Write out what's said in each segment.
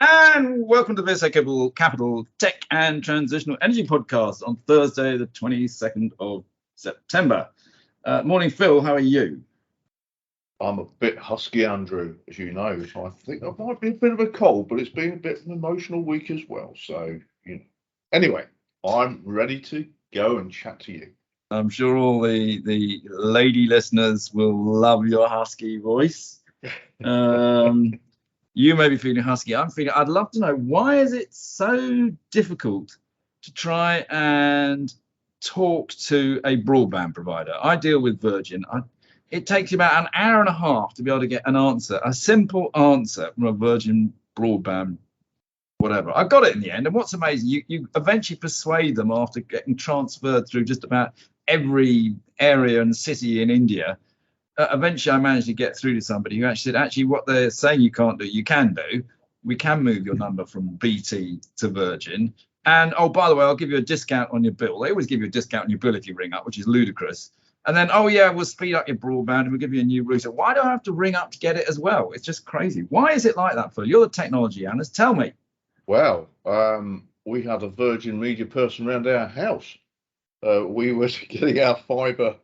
And welcome to the VSA Capital Tech and Transitional Energy Podcast on Thursday, the 22nd of September. Morning, Phil. How are you? I'm a bit husky, Andrew, as you know. I think I might be a bit of a cold, but it's been a bit of an emotional week as well. So, anyway, I'm ready to go and chat to you. I'm sure all the lady listeners will love your husky voice. You may be feeling husky. I'd love to know, why is it so difficult to try and talk to a broadband provider? I deal with Virgin. It takes you about an hour and a half to be able to get an answer, a simple answer from a Virgin broadband, whatever. I got it in the end. And what's amazing, you eventually persuade them after getting transferred through just about every area and city in India. Eventually I managed to get through to somebody who actually said, what they're saying you can't do, you can do. We can move your number from BT to Virgin. And, oh, by the way, I'll give you a discount on your bill. They always give you a discount on your bill if you ring up, which is ludicrous. And then, oh, yeah, we'll speed up your broadband and we'll give you a new router. Why do I have to ring up to get it as well? It's just crazy. Why is it like that, Phil? You're the technology analyst. Tell me. Well, we had a Virgin Media person around our house. We were getting our fibre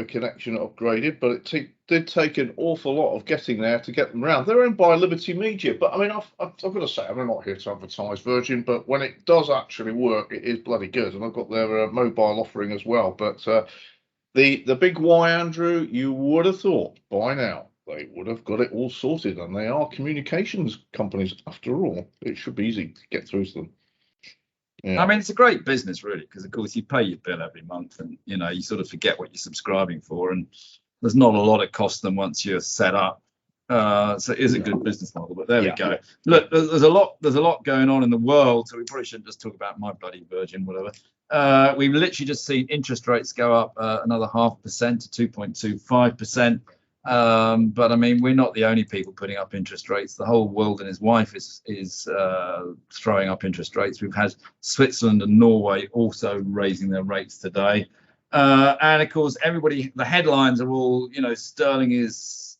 connection upgraded, but it did take an awful lot of getting there to get them around. They're owned by Liberty Media, but I mean, I've got to say, I'm not here to advertise Virgin, but when it does actually work, it is bloody good, and I've got their mobile offering as well. But the big why, Andrew, you would have thought by now they would have got it all sorted, and they are communications companies after all. It should be easy to get through to them. Yeah. I mean, it's a great business, really, because, of course, you pay your bill every month and, you sort of forget what you're subscribing for. And there's not a lot of cost them once you're set up. So it is a good business model. But there we go. Look, there's a lot going on in the world. So we probably shouldn't just talk about my bloody Virgin, whatever. We've literally just seen interest rates go up another 0.5% to 2.25%. But I mean, we're not the only people putting up interest rates. The whole world and his wife is throwing up interest rates. We've had Switzerland and Norway also raising their rates today. And of course, the headlines are all, sterling is,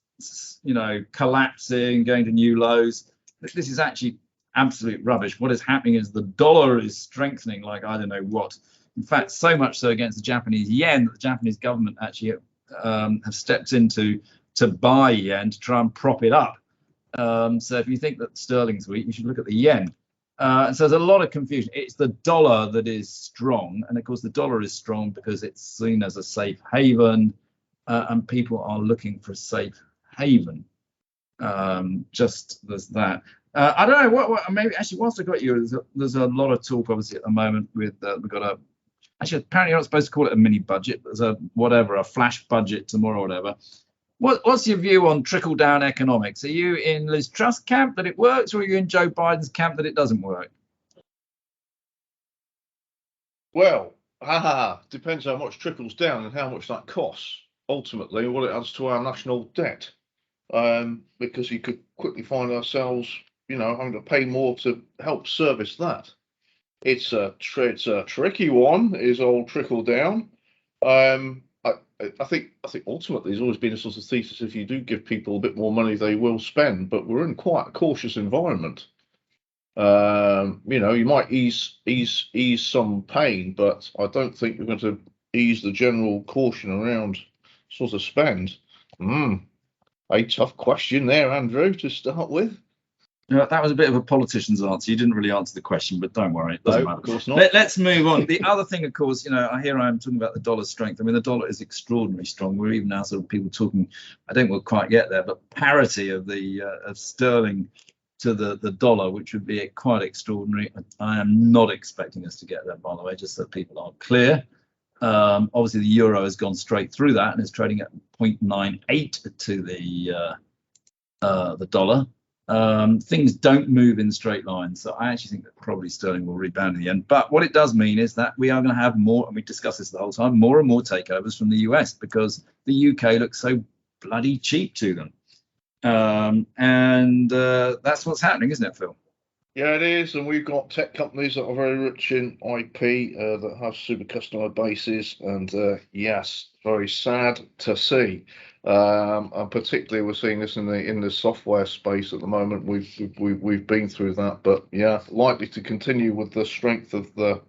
collapsing, going to new lows. This is actually absolute rubbish. What is happening is the dollar is strengthening like I don't know what. In fact, so much so against the Japanese yen that the Japanese government actually have stepped into to buy yen to try and prop it up. So if you think that sterling's weak, you should look at the yen. And so there's a lot of confusion. It's the dollar that is strong. And of course, the dollar is strong because it's seen as a safe haven, and people are looking for a safe haven. Just there's that. I don't know what maybe actually whilst I got you, there's a lot of talk obviously at the moment with we've got apparently you're not supposed to call it a mini budget, but there's a flash budget tomorrow or whatever. What's your view on trickle down economics? Are you in Liz Truss camp that it works, or are you in Joe Biden's camp that it doesn't work? Well, depends how much trickles down and how much that costs ultimately, what it adds to our national debt. Because you could quickly find ourselves, having to pay more to help service that. It's a tricky one, is old trickle down. I think ultimately there's always been a sort of thesis: if you do give people a bit more money, they will spend. But we're in quite a cautious environment. You might ease some pain, but I don't think you're going to ease the general caution around sort of spend. A tough question there, Andrew, to start with. That was a bit of a politician's answer. You didn't really answer the question, but don't worry, it doesn't matter. Of course not. Let's move on. The other thing, of course, I am talking about the dollar's strength. I mean, the dollar is extraordinarily strong. We're even now sort of people talking, I think we'll quite get there, but parity of the of sterling to the dollar, which would be quite extraordinary. I am not expecting us to get there, by the way, just so people are clear. Obviously, the euro has gone straight through that and is trading at 0.98 to the dollar. Things don't move in straight lines, so I actually think that probably sterling will rebound in the end. But what it does mean is that we are going to have more, and we discussed this the whole time, more and more takeovers from the US because the UK looks so bloody cheap to them. And that's what's happening, isn't it, Phil? Yeah, it is, and we've got tech companies that are very rich in IP that have super customer bases, and yes, very sad to see. And particularly, we're seeing this in the software space at the moment. We've been through that, but yeah, likely to continue with the strength of the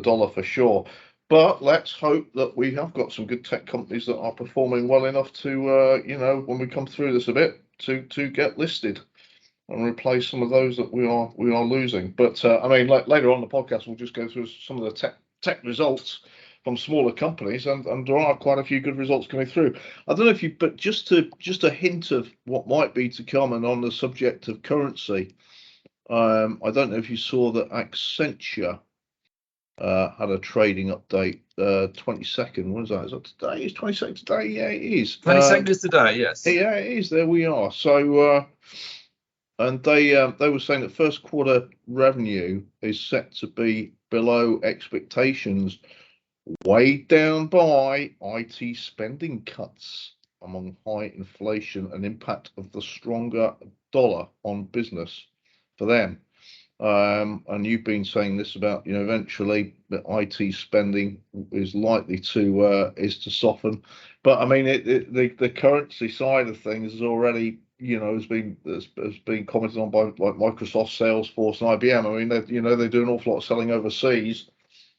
dollar for sure. But let's hope that we have got some good tech companies that are performing well enough to, when we come through this a bit, to get listed and replace some of those that we are losing. But I mean, later on in the podcast, we'll just go through some of the tech results from smaller companies, and there are quite a few good results coming through. I don't know if you, but just a hint of what might be to come, and on the subject of currency, I don't know if you saw that Accenture had a trading update. 22nd. What is that? Is that today? Is 22nd today? Yeah, it is. 22nd is today. Yes. Yeah, it is. There we are. So. And they were saying that first quarter revenue is set to be below expectations, weighed down by IT spending cuts among high inflation and impact of the stronger dollar on business for them. And you've been saying this about, eventually the IT spending is likely to soften. But I mean, the currency side of things is already, has been commented on by like Microsoft, Salesforce, and IBM. I mean, they do an awful lot of selling overseas,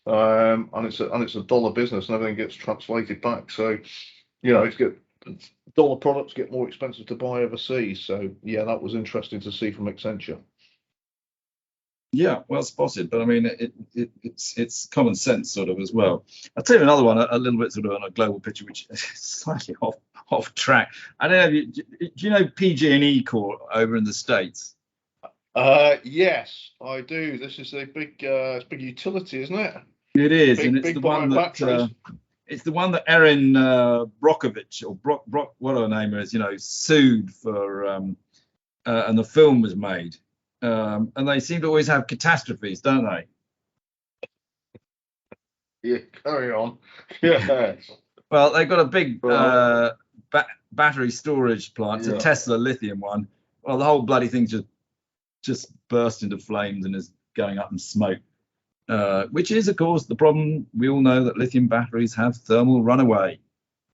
and it's a dollar business, and everything gets translated back. So, it's get dollar products get more expensive to buy overseas. So yeah, that was interesting to see from Accenture. Yeah, well spotted. But I mean, it's common sense sort of as well. I'll tell you another one, a little bit sort of on a global picture, which is slightly off track. I don't know. Do you know PG&E Corp over in the States? Yes, I do. This is a it's big utility, isn't it? It is, big, and it's big the one that it's the one that Erin Brockovich or Brock, what her name is, sued for, and the film was made. And they seem to always have catastrophes, don't they? Yeah, carry on. Yeah. Well, they've got a big battery storage plant, a Tesla lithium one. Well, the whole bloody thing just burst into flames and is going up in smoke, which is, of course, the problem. We all know that lithium batteries have thermal runaway.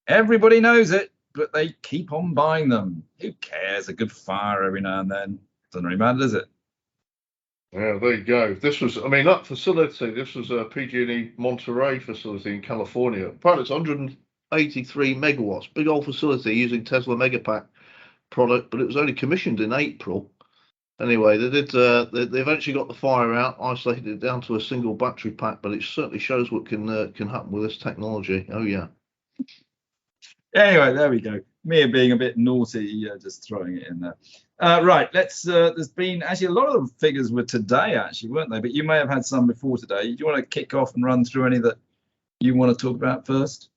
Everybody knows it, but they keep on buying them. Who cares? A good fire every now and then. Doesn't really matter, does it? Yeah, there you go. This was a PG&E Monterey facility in California. Apparently, it's 183 megawatts, big old facility using Tesla Megapack product, but it was only commissioned in April. Anyway, they eventually got the fire out, isolated it down to a single battery pack, but it certainly shows what can happen with this technology. Oh yeah. Anyway, there we go. Me being a bit naughty, just throwing it in there. Right, let's. There's been actually a lot of the figures were today, actually, weren't they? But you may have had some before today. Do you want to kick off and run through any that you want to talk about first?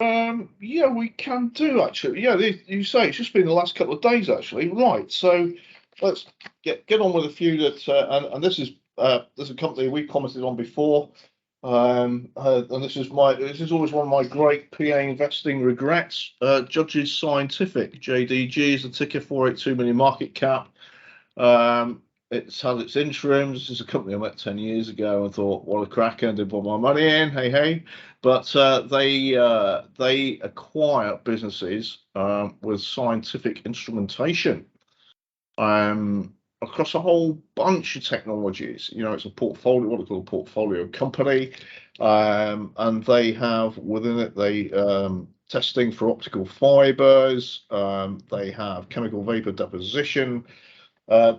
Yeah, we can do actually. Yeah, you say it's just been the last couple of days actually. Right, so let's get on with a few that, and this is a company we commented on before. And this is always one of my great PA investing regrets. Judges Scientific, JDG is the ticker, 482 million market cap. It's had its interims. This is a company I met 10 years ago and thought, what a cracker, and did put my money in, hey. But they acquire businesses with scientific instrumentation across a whole bunch of technologies. It's a portfolio, what I call a portfolio company, and they have within it testing for optical fibers. They have chemical vapor deposition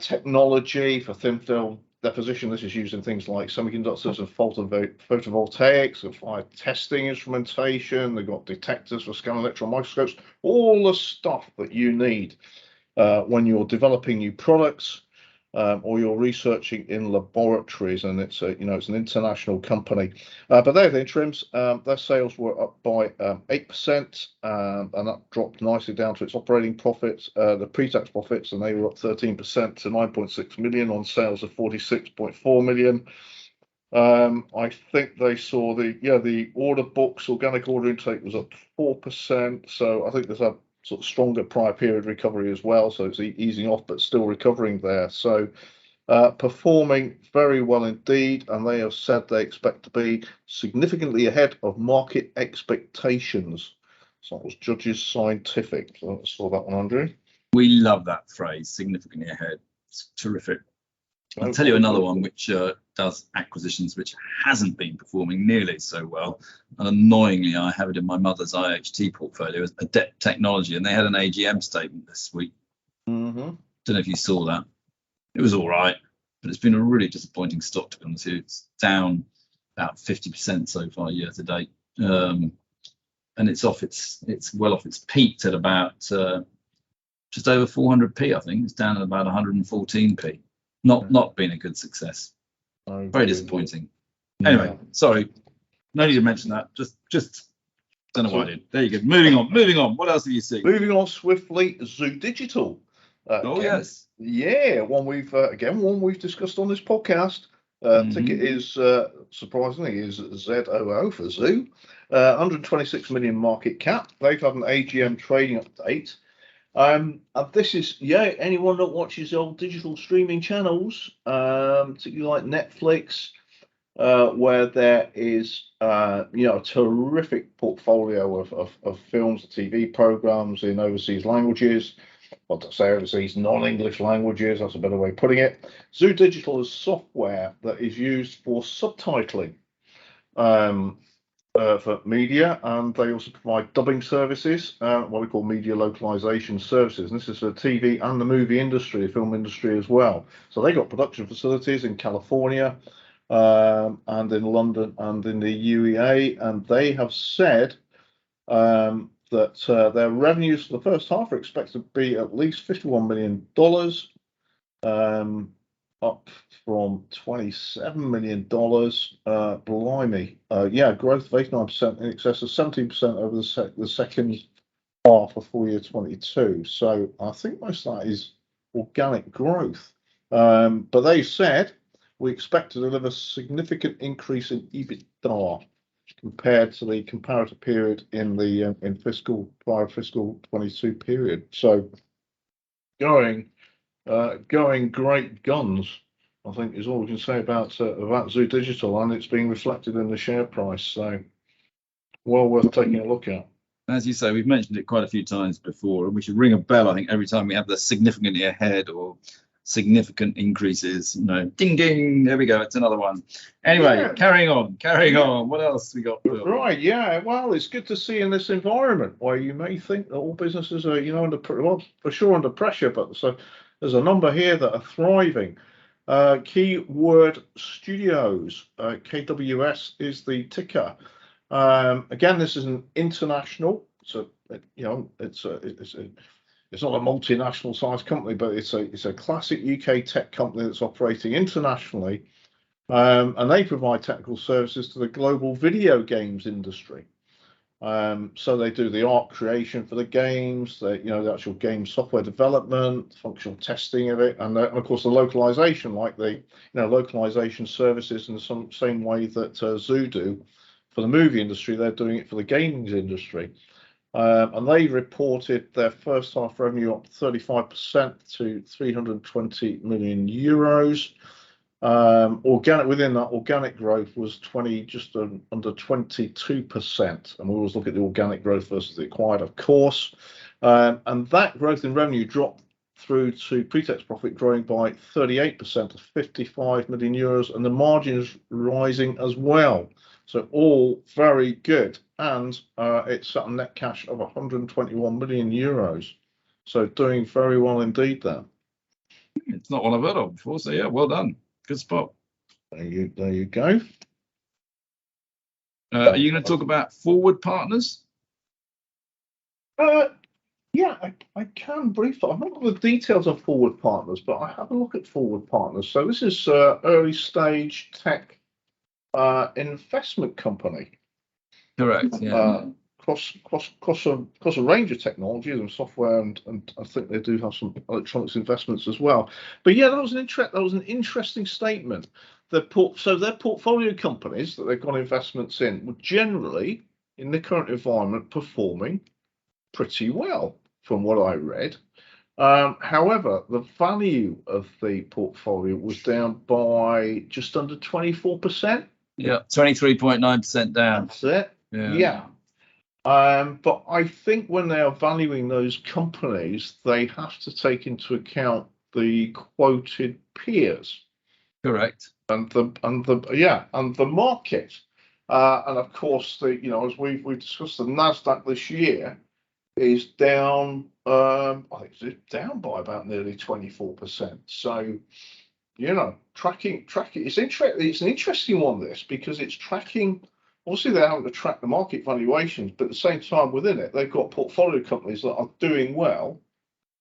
technology for thin film deposition. This is used in things like semiconductors and photovoltaics and fire testing instrumentation. They've got detectors for scanning electron microscopes, all the stuff that you need when you're developing new products or you're researching in laboratories. And it's an international company. But they're the interims. Their sales were up by 8%, and that dropped nicely down to its operating profits, the pre-tax profits, and they were up 13% to 9.6 million on sales of 46.4 million. I think they saw the order books, organic order intake was up 4%. So I think there's a sort of stronger prior period recovery as well. So it's easing off, but still recovering there. So performing very well indeed, and they have said they expect to be significantly ahead of market expectations. So that was Judges Scientific. So I saw that one, Andrew. We love that phrase, significantly ahead. It's terrific. I'll tell you another one which does acquisitions which hasn't been performing nearly so well. And annoyingly, I have it in my mother's IHT portfolio as Adept Technology, and they had an AGM statement this week. Mm-hmm. Don't know if you saw that. It was all right, but it's been a really disappointing stock, to be honest with you. It's down about 50% so far year to date. And it's well off its peak at about just over 400p, I think. It's down at about 114p. Not been a good success. Very disappointing. Anyway, sorry, no need to mention that. Just don't know why I did. There you go. Moving on. What else have you seen? Moving on swiftly, Zoo Digital. Yes. Yeah, one we've discussed on this podcast. Ticket is surprisingly is ZOO for Zoo. 126 million market cap. They've had an AGM trading update. And this is anyone that watches old digital streaming channels, particularly like Netflix, where there is a terrific portfolio of films, TV programs in overseas languages. Well, to say overseas non-English languages, that's a better way of putting it. Zoo Digital is software that is used for subtitling for media, and they also provide dubbing services, what we call media localization services. And this is for TV and the movie industry, the film industry as well. So they got production facilities in California and in London and in the UEA, and they have said that their revenues for the first half are expected to be at least $51 million, up from $27 million. Blimey. Growth of 89%, in excess of 17% over the second half of full year 22. So I think most of that is organic growth. But they said we expect to deliver significant increase in EBITDA compared to the comparative period in the prior fiscal 22 period. So going great guns, I think, is all we can say about Zoo Digital, and it's being reflected in the share price. So well worth taking a look at. As you say, we've mentioned it quite a few times before, and we should ring a bell, I think, every time we have the significantly ahead or significant increases. Ding ding, there we go, it's another one. Anyway, carrying on. What else we got? Right, well, it's good to see in this environment where you may think that all businesses are under pressure, but so there's a number here that are thriving. Keyword Studios, KWS is the ticker. Again, this is an international, so it's not a multinational size company, but it's a classic UK tech company that's operating internationally, and they provide technical services to the global video games industry. So they do the art creation for the games, the actual game software development, functional testing of it, and of course the localization, like the localization services in the same way that Zoo do for the movie industry. They're doing it for the gaming industry. And they reported their first half revenue up 35% to 320 million euros. Within that, organic growth was just under 22%. And we always look at the organic growth versus the acquired, of course. And that growth in revenue dropped through to pre-tax profit growing by 38% to 55 million euros, and the margins rising as well. So all very good, and it's at a net cash of 121 million euros. So doing very well indeed there. It's not one I've heard of before, so yeah, well done. Good spot. There you go. Are you going to talk about Forward Partners? Yeah, I can briefly. I'm not got the details of Forward Partners, but I have a look at Forward Partners. So this is early stage tech investment company. Correct. Yeah. Across a range of technologies and software, and I think they do have some electronics investments as well. But yeah, that was an interesting statement. Their portfolio companies that they've got investments in were generally, in the current environment, performing pretty well, from what I read. However, the value of the portfolio was down by just under 24%. Yeah, 23.9% down. That's it. Yeah. But I think when they are valuing those companies, they have to take into account the quoted peers Correct. and the market. And of course, as we've discussed, the Nasdaq this year is down. I think it's down by about nearly 24%. So, tracking. It's interesting. It's an interesting one, this, because it's tracking. Obviously, they're having to track the market valuations, but at the same time, within it, they've got portfolio companies that are doing well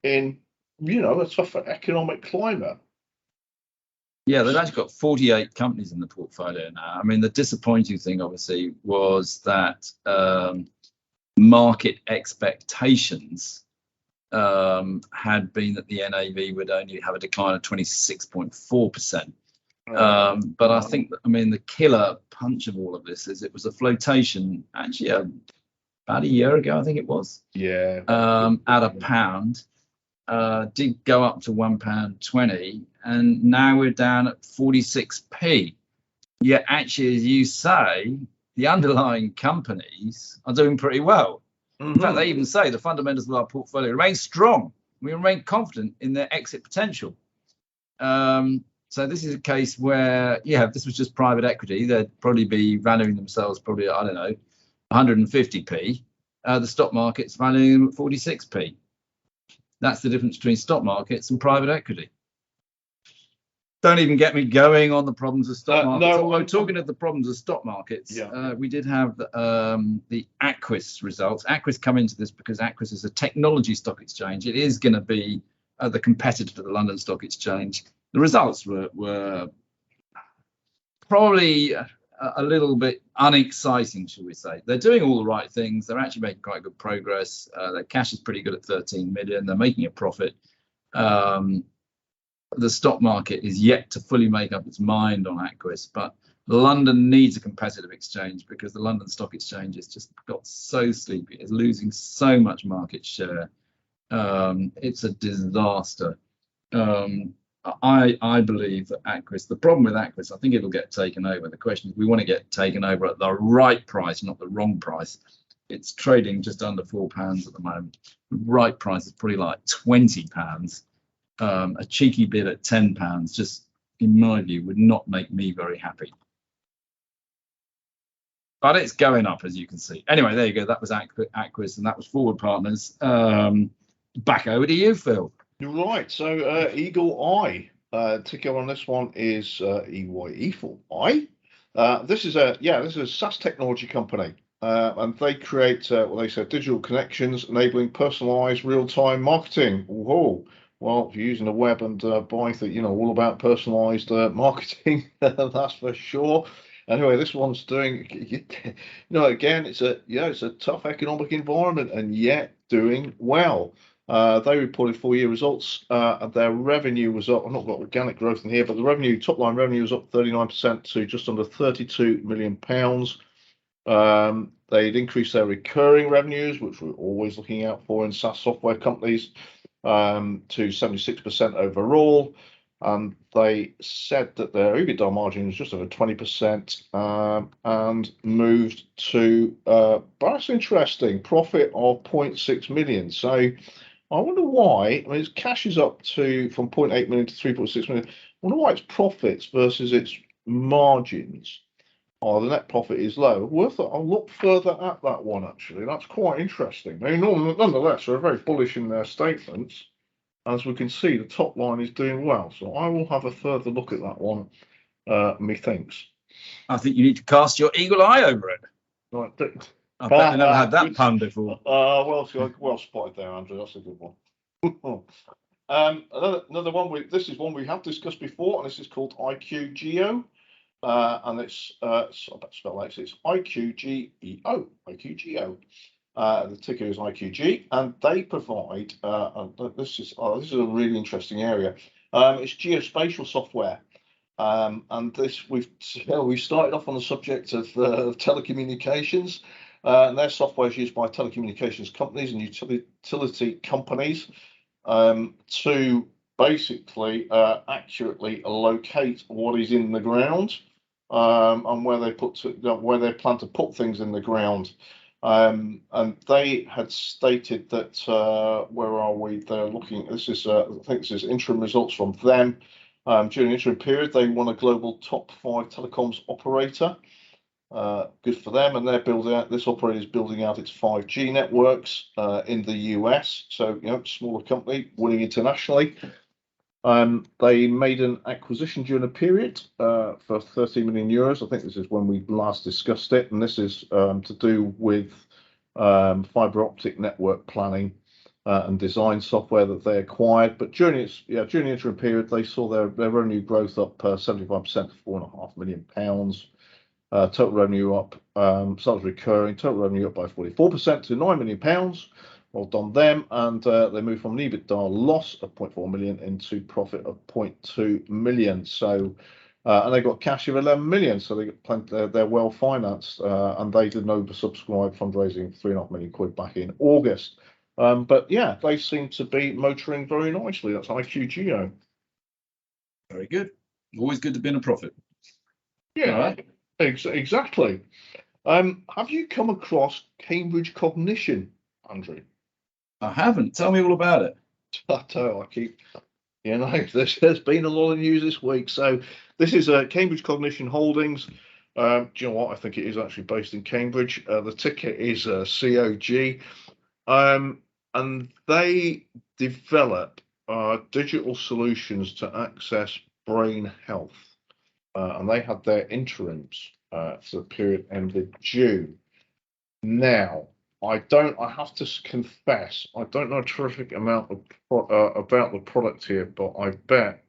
in, a tougher economic climate. Yeah, they've actually got 48 companies in the portfolio now. I mean, the disappointing thing, obviously, was that market expectations had been that the NAV would only have a decline of 26.4%. But I think, the killer punch of all of this is it was a flotation, actually, about a year ago, I think it was. Yeah. At £1. Did go up to £1.20, and now we're down at 46p. Yet, actually, as you say, the underlying companies are doing pretty well. In fact, they even say the fundamentals of our portfolio remain strong. We remain confident in their exit potential. So this is a case where, if this was just private equity, they'd probably be valuing themselves probably, I don't know, 150p. The stock market's valuing them at 46p. That's the difference between stock markets and private equity. Don't even get me going on the problems of stock markets. Although talking of the problems of stock markets, we did have the Aquis results. Aquis come into this because Aquis is a technology stock exchange. It is going to be the competitor to the London Stock Exchange. The results were probably a little bit unexciting, shall we say. They're doing all the right things. They're actually making quite good progress. Their cash is pretty good at 13 million. They're making a profit. The stock market is yet to fully make up its mind on Aquis, but London needs a competitive exchange because the London Stock Exchange has just got so sleepy. It's losing so much market share. It's a disaster. I believe that Aquis, the problem with Aquis, I think it'll get taken over. The question is, we want to get taken over at the right price, not the wrong price. It's trading just under £4 at the moment. The right price is probably like £20. A cheeky bid at £10, just in my view, would not make me very happy. But it's going up, as you can see. Anyway, there you go. That was Aquis, and that was Forward Partners. Back over to you, Phil. You're right. So Eagle Eye, ticker on this one is EYE for I. This is a SaaS technology company, and they create they say digital connections enabling personalized real-time marketing. Whoa. Well, if you're using the web and buying all about personalized marketing, that's for sure. Anyway, this one's doing, again, it's a tough economic environment, and yet doing well. They reported full-year results. Their revenue was up. I've not got organic growth in here, but the top line revenue was up 39% to just under £32 million. They'd increased their recurring revenues, which we're always looking out for in SaaS software companies, to 76% overall. And they said that their EBITDA margin was just over 20%, and moved to that's interesting, profit of 0.6 million. So I wonder why. Its cash is up from 0.8 million to 3.6 million. I wonder why its profits versus its margins, the net profit is low. I'll look further at that one, actually. That's quite interesting. Nonetheless, they're very bullish in their statements. As we can see, the top line is doing well. So I will have a further look at that one, methinks. I think you need to cast your eagle eye over it. Right. I bet I never had that pun before. Well spotted there, Andrew. That's a good one. Another one. This is one we have discussed before, and this is called IQGeo. And it's I better spell that. It's IQGEO. IQGeo. The ticker is IQG, and they provide. This is a really interesting area. It's geospatial software, and this we started off on the subject of telecommunications. And their software is used by telecommunications companies and utility companies. to basically accurately locate what is in the ground and where they plan to put things in the ground. And they had stated that where are we? They're looking. This is I think this is interim results from them. During the interim period, they won a global top 5 telecoms operator. Good for them, and they're building out. This operator is building out its 5G networks in the US. So smaller company winning internationally. They made an acquisition during a period for 30 million euros. I think this is when we last discussed it, and this is to do with fiber optic network planning and design software that they acquired. But during the interim period, they saw their revenue growth up 75% to £4.5 million. Total revenue up, sales recurring, total revenue up by 44% to £9 million. Well done them, and they moved from an EBITDA loss of 0.4 million into profit of 0.2 million. So, and they got cash of 11 million, so they got plenty, they're well financed, and they did an oversubscribed fundraising £3.5 million back in August. But yeah, they seem to be motoring very nicely. That's IQGO. Very good. Always good to be in a profit. Yeah, right. Exactly. Have you come across Cambridge Cognition, Andrew? I haven't. Tell me all about it. I keep, there's been a lot of news this week. So this is Cambridge Cognition Holdings. Do you know what? I think it is actually based in Cambridge. The ticker is COG. And they develop digital solutions to access brain health. And they had their interims for the period ended June. Now, I have to confess, I don't know a terrific amount about the product here, but I bet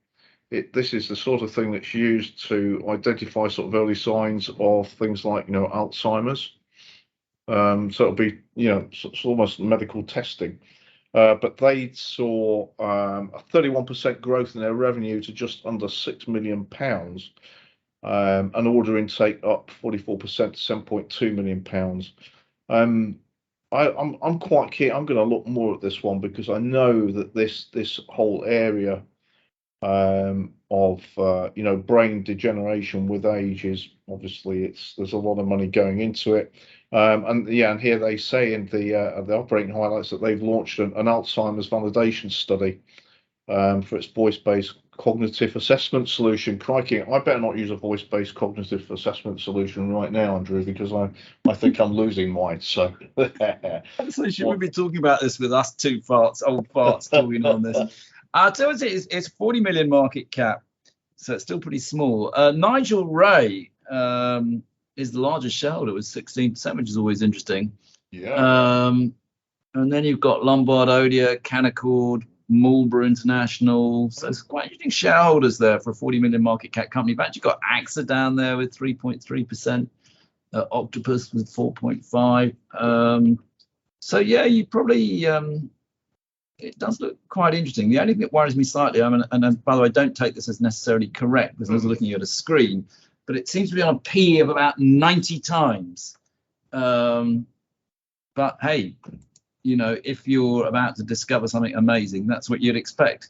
this is the sort of thing that's used to identify sort of early signs of things like, Alzheimer's. So it'll be, it's almost medical testing. But they saw a 31% growth in their revenue to just under £6 million. An order intake up 44% to £7.2 million. I'm quite keen. I'm going to look more at this one because I know that this whole area of brain degeneration with age is obviously there's a lot of money going into it. And here they say in the operating highlights that they've launched an Alzheimer's validation study for its voice-based cognitive assessment solution. Crikey, I better not use a voice-based cognitive assessment solution right now, Andrew, because I think I'm losing mine. So, so should we be talking about this with us two old farts talking on this? So it's 40 million market cap, so it's still pretty small. Nigel Ray is the largest shareholder with 16%, which is always interesting. Yeah. And then you've got Lombard Odier, Canaccord, Marlborough International. So it's quite interesting shareholders there for a 40 million market cap company. You've actually got AXA down there with 3.3%, Octopus with 4.5%. So yeah, you probably it does look quite interesting. The only thing that worries me slightly, and by the way, don't take this as necessarily correct because I was looking at a screen, but it seems to be on a P of about 90 times. But hey, if you're about to discover something amazing, that's what you'd expect.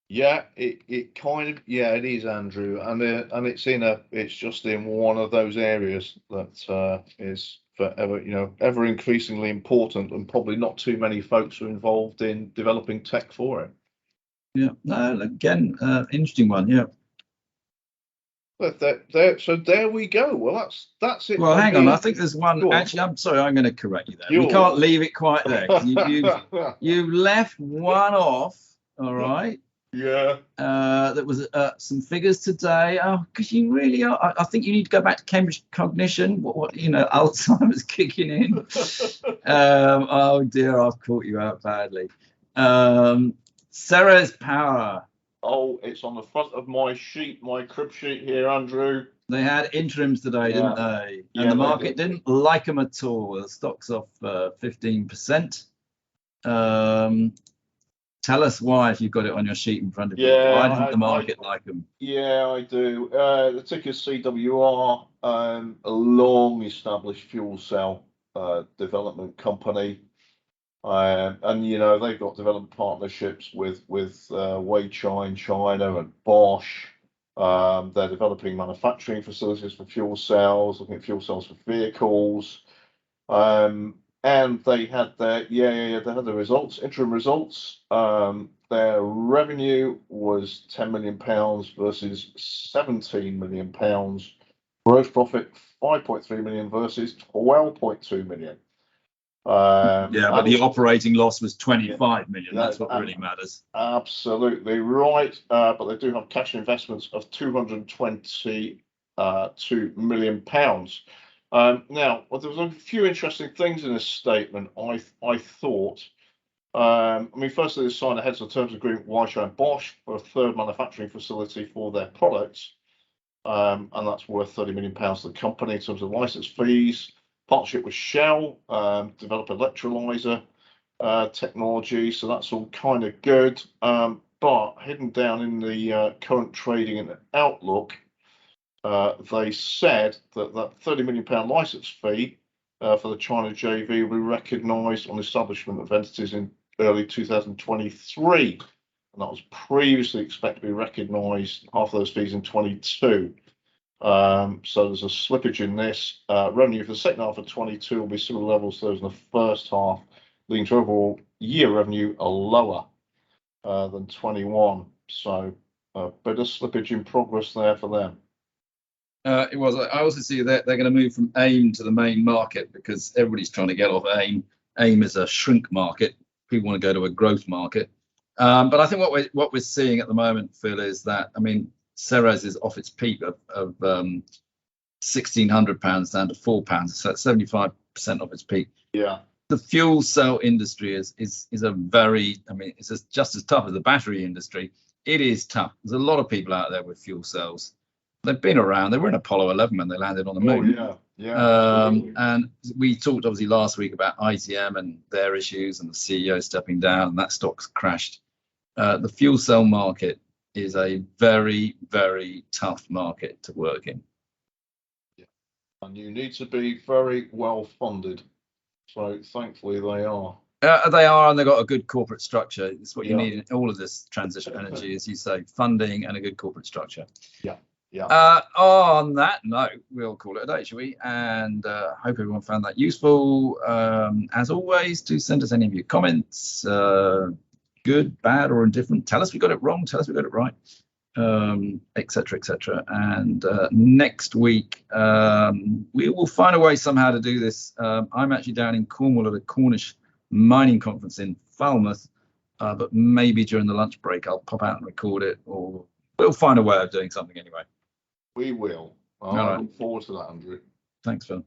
Yeah, it kind of, it is, Andrew, and it's just in one of those areas that is forever, ever increasingly important, and probably not too many folks are involved in developing tech for it. Yeah, no, again, interesting one, yeah. But so there we go. Well, that's it. Well, hang on. I think there's one. Actually, I'm sorry. I'm going to correct you there. We can't leave it quite there. You left one off. All right. Yeah. That was some figures today. Oh, because you really are. I think you need to go back to Cambridge Cognition. What Alzheimer's kicking in. Oh dear, I've caught you out badly. Ceres Power. Oh, it's on the front of my sheet, my crib sheet here, Andrew. They had interims today, didn't they? And the market didn't like them at all. The stock's off 15%. Tell us why, if you've got it on your sheet in front of you. Why didn't the market like them? Yeah, I do. The ticker's CWR, a long-established fuel cell development company. And you know, they've got development partnerships with Weichai in China and Bosch. They're developing manufacturing facilities for fuel cells, looking at fuel cells for vehicles. And they had their they had the results, interim results. Their revenue was £10 million versus £17 million. Gross profit 5.3 million versus 12.2 million. Yeah, but the operating loss was 25 million. That's what really matters. Absolutely right. But they do have cash investments of 222 million pounds. Now, well, there was a few interesting things in this statement. I thought. I mean, firstly, they signed a heads of terms agreement with Weichai and Bosch for a third manufacturing facility for their products, and that's worth £30 million to the company in terms of license fees. Partnership with Shell, develop electrolyzer technology, so that's all kind of good. But hidden down in the current trading and outlook, they said that £30 million license fee for the China JV will be recognised on the establishment of entities in early 2023, and that was previously expected to be recognised, half of those fees in 22. So there's a slippage in this. Revenue for the second half of 22 will be similar levels to those in the first half, leading to overall year revenue are lower than 21. So a bit of slippage in progress there for them. It was. I also see that they're going to move from AIM to the main market because everybody's trying to get off AIM. AIM is a shrink market. People want to go to a growth market. But I think what we're seeing at the moment, Phil, is that, I mean, Ceres is off its peak of £1,600 down to £4, so that's 75% off its peak. Yeah. The fuel cell industry is a very, I mean, it's just as tough as the battery industry. It is tough. There's a lot of people out there with fuel cells. They've been around. They were in Apollo 11 when they landed on the moon. Oh, yeah. And we talked obviously last week about ITM and their issues and the CEO stepping down, and that stock's crashed. The fuel cell market is a very, very tough market to work in. Yeah. And you need to be very well funded. So thankfully they are. They are, and they've got a good corporate structure. It's what you need in all of this transition energy, as you say, funding and a good corporate structure. Yeah. On that note, we'll call it a day, shall we? And hope everyone found that useful. As always, do send us any of your comments, good, bad, or indifferent. Tell us we got it wrong. Tell us we got it right, etc., etc. And next week, we will find a way somehow to do this. I'm actually down in Cornwall at a Cornish mining conference in Falmouth, but maybe during the lunch break, I'll pop out and record it, or we'll find a way of doing something anyway. We will. I look forward to that, Andrew. Thanks, Phil.